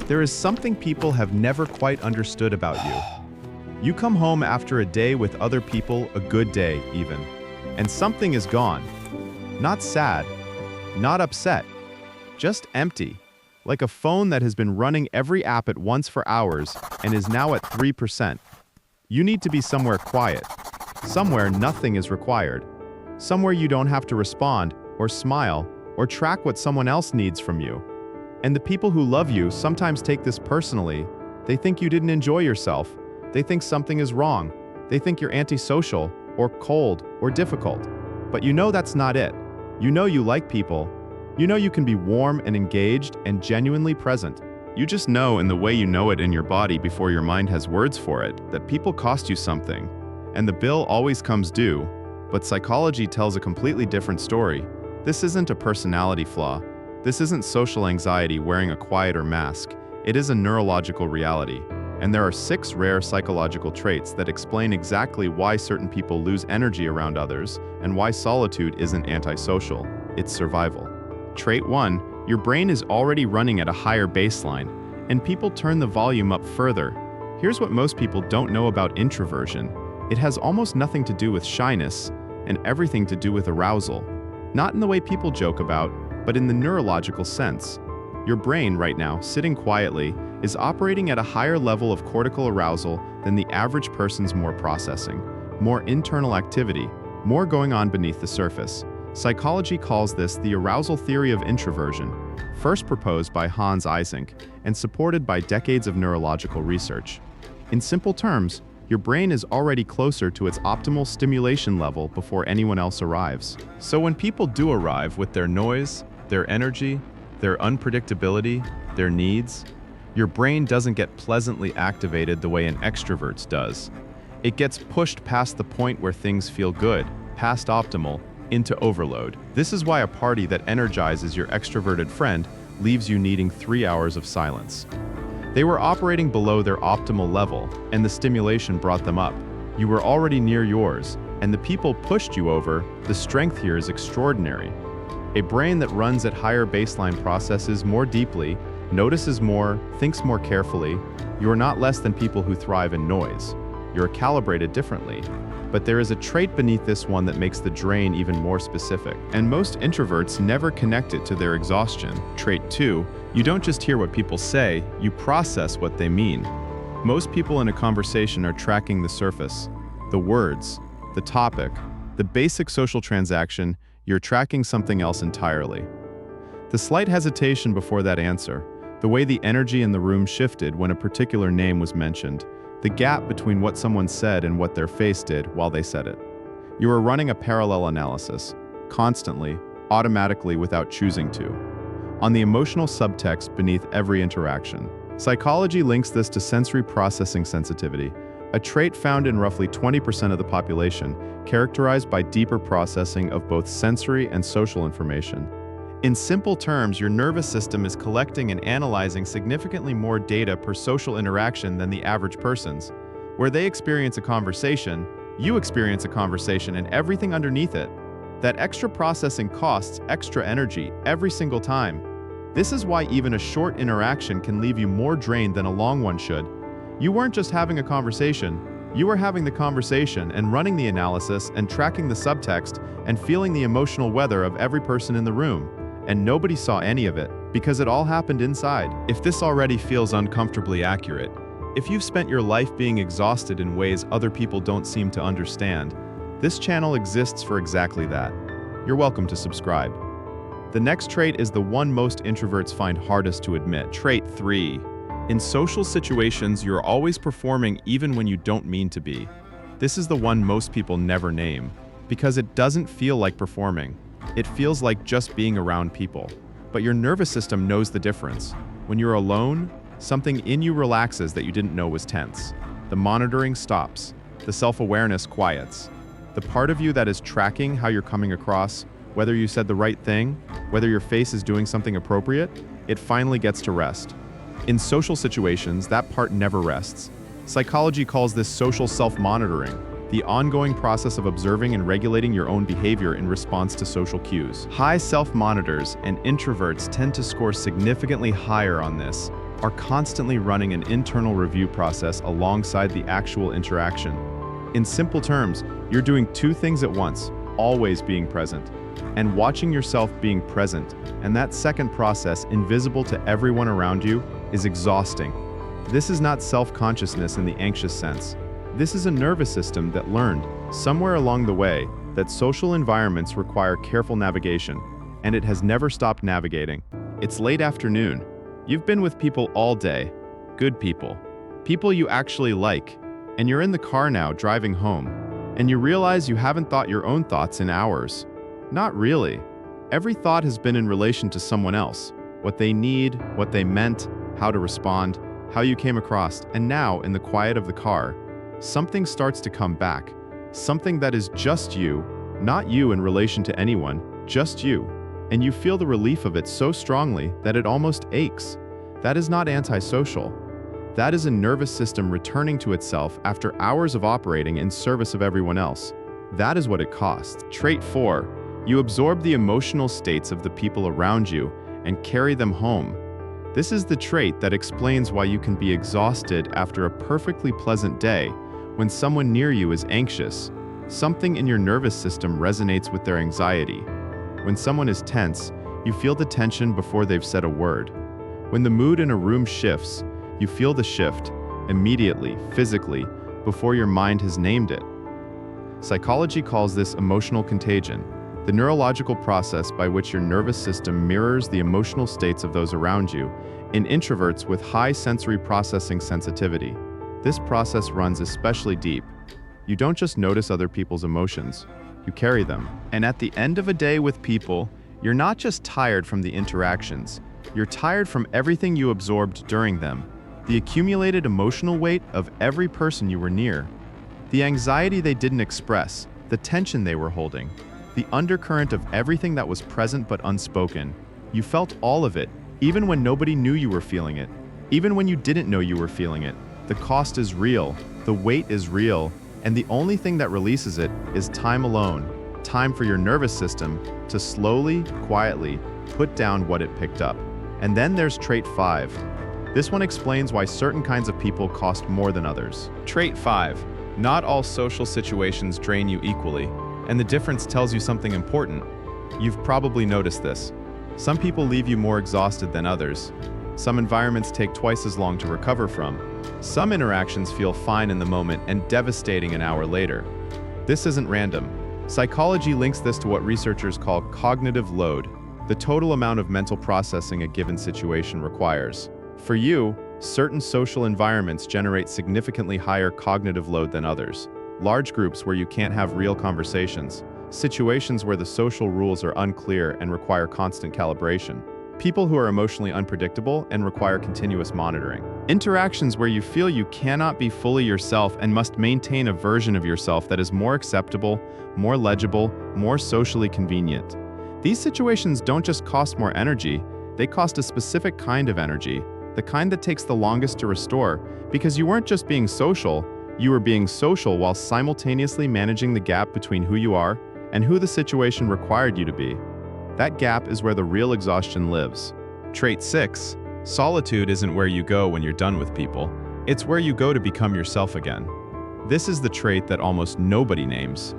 There is something people have never quite understood about you. You come home after a day with other people, a good day even, and something is gone. Not sad, not upset, just empty, like a phone that has been running every app at once for hours and is now at 3%. You need to be somewhere quiet, somewhere nothing is required, somewhere you don't have to respond or smile or track what someone else needs from you. And the people who love you sometimes take this personally. They think you didn't enjoy yourself. They think something is wrong. They think you're antisocial or cold or difficult. But you know that's not it. You know you like people. You know you can be warm and engaged and genuinely present. You just know in the way you know it in your body before your mind has words for it that people cost you something. And the bill always comes due. But psychology tells a completely different story. This isn't a personality flaw. This isn't social anxiety wearing a quieter mask. It is a neurological reality. And there are 6 rare psychological traits that explain exactly why certain people lose energy around others and why solitude isn't antisocial. It's survival. Trait 1, your brain is already running at a higher baseline, and people turn the volume up further. Here's what most people don't know about introversion. It has almost nothing to do with shyness and everything to do with arousal. Not in the way people joke about, but in the neurological sense. Your brain right now, sitting quietly, is operating at a higher level of cortical arousal than the average person's more processing, more internal activity, more going on beneath the surface. Psychology calls this the arousal theory of introversion, first proposed by Hans Eysenck and supported by decades of neurological research. In simple terms, your brain is already closer to its optimal stimulation level before anyone else arrives. So when people do arrive with their noise, their energy, their unpredictability, their needs, your brain doesn't get pleasantly activated the way an extrovert's does. It gets pushed past the point where things feel good, past optimal, into overload. This is why a party that energizes your extroverted friend leaves you needing 3 hours of silence. They were operating below their optimal level, and the stimulation brought them up. You were already near yours, and the people pushed you over. The strength here is extraordinary. A brain that runs at higher baseline processes more deeply, notices more, thinks more carefully. You are not less than people who thrive in noise. You're calibrated differently. But there is a trait beneath this one that makes the drain even more specific. And most introverts never connect it to their exhaustion. Trait 2, you don't just hear what people say, you process what they mean. Most people in a conversation are tracking the surface, the words, the topic, the basic social transaction. You're tracking something else entirely. The slight hesitation before that answer, the way the energy in the room shifted when a particular name was mentioned, the gap between what someone said and what their face did while they said it. You are running a parallel analysis, constantly, automatically without choosing to, on the emotional subtext beneath every interaction. Psychology links this to sensory processing sensitivity, a trait found in roughly 20% of the population, characterized by deeper processing of both sensory and social information. In simple terms, your nervous system is collecting and analyzing significantly more data per social interaction than the average person's. Where they experience a conversation, you experience a conversation and everything underneath it. That extra processing costs extra energy every single time. This is why even a short interaction can leave you more drained than a long one should. You weren't just having a conversation, you were having the conversation and running the analysis and tracking the subtext and feeling the emotional weather of every person in the room. And nobody saw any of it, because it all happened inside. If this already feels uncomfortably accurate, if you've spent your life being exhausted in ways other people don't seem to understand, this channel exists for exactly that. You're welcome to subscribe. The next trait is the one most introverts find hardest to admit. Trait 3. In social situations, you're always performing even when you don't mean to be. This is the one most people never name, because it doesn't feel like performing. It feels like just being around people. But your nervous system knows the difference. When you're alone, something in you relaxes that you didn't know was tense. The monitoring stops. The self-awareness quiets. The part of you that is tracking how you're coming across, whether you said the right thing, whether your face is doing something appropriate, it finally gets to rest. In social situations, that part never rests. Psychology calls this social self-monitoring, the ongoing process of observing and regulating your own behavior in response to social cues. High self-monitors and introverts tend to score significantly higher on this, are constantly running an internal review process alongside the actual interaction. In simple terms, you're doing two things at once, always being present, and watching yourself being present, and that second process, invisible to everyone around you, is exhausting. This is not self-consciousness in the anxious sense. This is a nervous system that learned, somewhere along the way, that social environments require careful navigation, and it has never stopped navigating. It's late afternoon. You've been with people all day, good people you actually like, and you're in the car now driving home, and you realize you haven't thought your own thoughts in hours. Not really. Every thought has been in relation to someone else, what they need, what they meant, how to respond, how you came across, and now, in the quiet of the car, something starts to come back, something that is just you, not you in relation to anyone, just you. And you feel the relief of it so strongly that it almost aches. That is not antisocial. That is a nervous system returning to itself after hours of operating in service of everyone else. That is what it costs. Trait 4. You absorb the emotional states of the people around you and carry them home. This is the trait that explains why you can be exhausted after a perfectly pleasant day when someone near you is anxious. Something in your nervous system resonates with their anxiety. When someone is tense, you feel the tension before they've said a word. When the mood in a room shifts, you feel the shift, immediately, physically, before your mind has named it. Psychology calls this emotional contagion, the neurological process by which your nervous system mirrors the emotional states of those around you in introverts with high sensory processing sensitivity. This process runs especially deep. You don't just notice other people's emotions, you carry them. And at the end of a day with people, you're not just tired from the interactions, you're tired from everything you absorbed during them, the accumulated emotional weight of every person you were near, the anxiety they didn't express, the tension they were holding, the undercurrent of everything that was present but unspoken. You felt all of it, even when nobody knew you were feeling it, even when you didn't know you were feeling it. The cost is real, the weight is real, and the only thing that releases it is time alone, time for your nervous system to slowly, quietly put down what it picked up. And then there's trait 5. This one explains why certain kinds of people cost more than others. Trait 5. Not all social situations drain you equally, and the difference tells you something important. You've probably noticed this. Some people leave you more exhausted than others. Some environments take twice as long to recover from. Some interactions feel fine in the moment and devastating an hour later. This isn't random. Psychology links this to what researchers call cognitive load, the total amount of mental processing a given situation requires. For you, certain social environments generate significantly higher cognitive load than others. Large groups where you can't have real conversations, situations where the social rules are unclear and require constant calibration. People who are emotionally unpredictable and require continuous monitoring. Interactions where you feel you cannot be fully yourself and must maintain a version of yourself that is more acceptable, more legible, more socially convenient. These situations don't just cost more energy, they cost a specific kind of energy, the kind that takes the longest to restore, because you weren't just being social, you were being social while simultaneously managing the gap between who you are and who the situation required you to be. That gap is where the real exhaustion lives. Trait 6. Solitude isn't where you go when you're done with people. It's where you go to become yourself again. This is the trait that almost nobody names.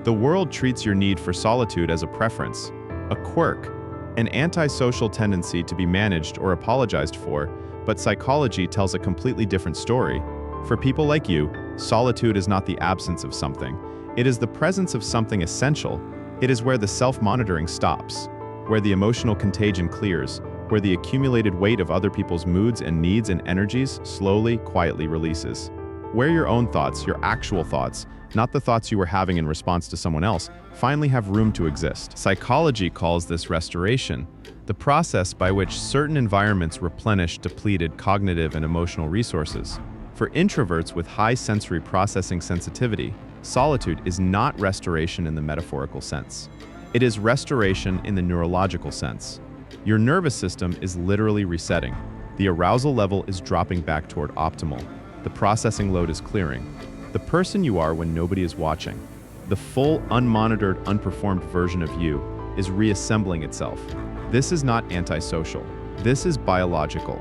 The world treats your need for solitude as a preference, a quirk, an antisocial tendency to be managed or apologized for, but psychology tells a completely different story. For people like you, solitude is not the absence of something. It is the presence of something essential. It is where the self-monitoring stops, where the emotional contagion clears, where the accumulated weight of other people's moods and needs and energies slowly, quietly releases. Where your own thoughts, your actual thoughts, not the thoughts you were having in response to someone else, finally have room to exist. Psychology calls this restoration, the process by which certain environments replenish depleted cognitive and emotional resources. For introverts with high sensory processing sensitivity, solitude is not restoration in the metaphorical sense. It is restoration in the neurological sense. Your nervous system is literally resetting. The arousal level is dropping back toward optimal. The processing load is clearing. The person you are when nobody is watching, the full, unmonitored, unperformed version of you, is reassembling itself. This is not antisocial. This is biological.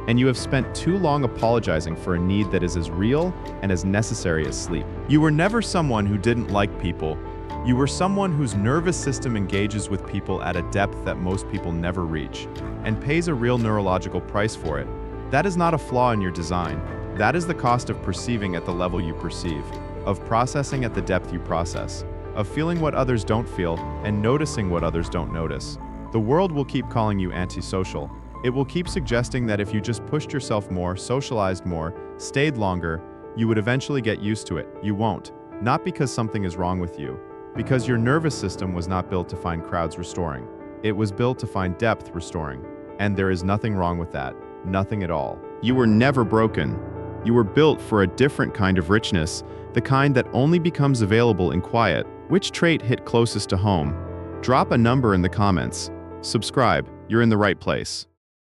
And you have spent too long apologizing for a need that is as real and as necessary as sleep. You were never someone who didn't like people. You were someone whose nervous system engages with people at a depth that most people never reach, and pays a real neurological price for it. That is not a flaw in your design. That is the cost of perceiving at the level you perceive, of processing at the depth you process, of feeling what others don't feel and noticing what others don't notice. The world will keep calling you antisocial. It will keep suggesting that if you just pushed yourself more, socialized more, stayed longer, you would eventually get used to it. You won't. Not because something is wrong with you, because your nervous system was not built to find crowds restoring. It was built to find depth restoring. And there is nothing wrong with that. Nothing at all. You were never broken. You were built for a different kind of richness, the kind that only becomes available in quiet. Which trait hit closest to home? Drop a number in the comments. Subscribe. You're in the right place.